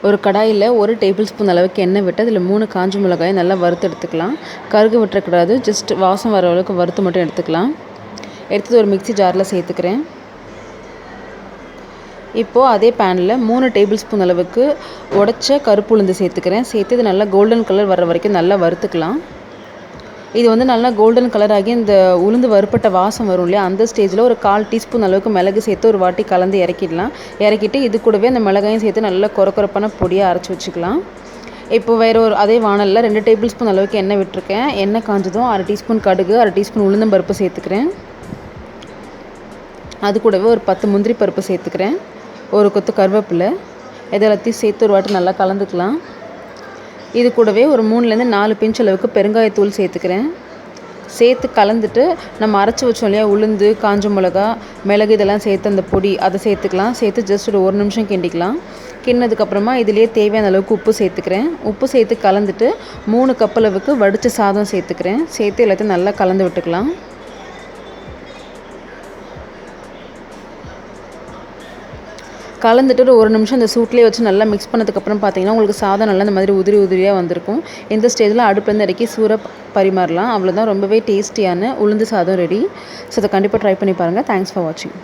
ஒரு கடாயில் 1 table spoon அளவுக்கு எண்ணெய் விட்டு அதில் 3 காஞ்ச மிளகாயை நல்லா வறுத்து எடுத்துக்கலாம். கருகு விட்டுறக்கூடாது, ஜஸ்ட் வாசம் வர அளவுக்கு வறுத்து மட்டும் எடுத்துக்கலாம். எடுத்தது ஒரு மிக்ஸி ஜாரில் சேர்த்துக்கிறேன். இப்போது அதே பேனில் 3 டேபிள் ஸ்பூன் அளவுக்கு உடைச்ச கருப்பு உளுந்து சேர்த்துக்கிறேன். சேர்த்து இது நல்லா கோல்டன் கலர் வர வரைக்கும் நல்லா வறுத்துக்கலாம். இது வந்து நல்லா கோல்டன் கலர் ஆகி இந்த உளுந்து வறுப்பட்ட வாசம் வரும் இல்லையா, அந்த ஸ்டேஜில் ஒரு 1/4 டீஸ்பூன் அளவுக்கு மிளகு சேர்த்து ஒரு வாட்டி கலந்து இறக்கிடலாம். இறக்கிட்டு இது கூடவே அந்த மிளகாயும் சேர்த்து நல்லா கொரப்பான பொடியாக அரைச்சி வச்சுக்கலாம். இப்போ வேறு ஒரு அதே வானலில் 2 டேபிள் ஸ்பூன் அளவுக்கு எண்ணெய் விட்டுருக்கேன். எண்ணெய் காஞ்சதும் 1/2 டீஸ்பூன் கடுகு, 1/2 டீஸ்பூன் உளுந்தம்பருப்பு சேர்த்துக்கிறேன். அது கூடவே ஒரு 10 முந்திரி பருப்பு சேர்த்துக்கிறேன். ஒரு கொத்து கருவேப்பிலை, இதெல்லாத்தையும் சேர்த்து ஒரு வாட்டி நல்லா கலந்துக்கலாம். இது கூடவே ஒரு 3லேருந்து 4 பிஞ்ச் அளவுக்கு பெருங்காயத்தூள் சேர்த்துக்கிறேன். சேர்த்து கலந்துட்டு நம்ம அரைச்சி வச்சோம் இல்லையா உளுந்து, காஞ்ச மிளகா, மிளகு இதெல்லாம் சேர்த்து அந்த பொடி அதை சேர்த்துக்கலாம். சேர்த்து ஜஸ்ட் ஒரு 1 நிமிஷம் கிண்டிக்கலாம். கிண்டினதுக்கப்புறமா இதிலே தேவையான அளவுக்கு உப்பு சேர்த்துக்கிறேன். உப்பு சேர்த்து கலந்துட்டு 3 கப் அளவுக்கு வடித்த சாதம் சேர்த்துக்கிறேன். சேர்த்து எல்லாத்தையும் நல்லா கலந்து விட்டுக்கலாம். கலந்துட்டு ஒரு நிமிஷம் இந்த சூட்லேயே வச்சு நல்லா மிக்ஸ் பண்ணதுக்கப்புறம் பார்த்தீங்கன்னா உங்களுக்கு சாதம் நல்லா இந்த மாதிரி உதிரியாக வந்திருக்கும். இந்த ஸ்டேஜில் அடுப்புலேருந்து இறக்கி சூடாக பரிமாறலாம். அவ்வளோதான், ரொம்பவே டேஸ்டியான உளுந்து சாதம் ரெடி. ஸோ அதை கண்டிப்பாக ட்ரை பண்ணி பாருங்கள். தேங்க்ஸ் ஃபார் வாட்சிங்.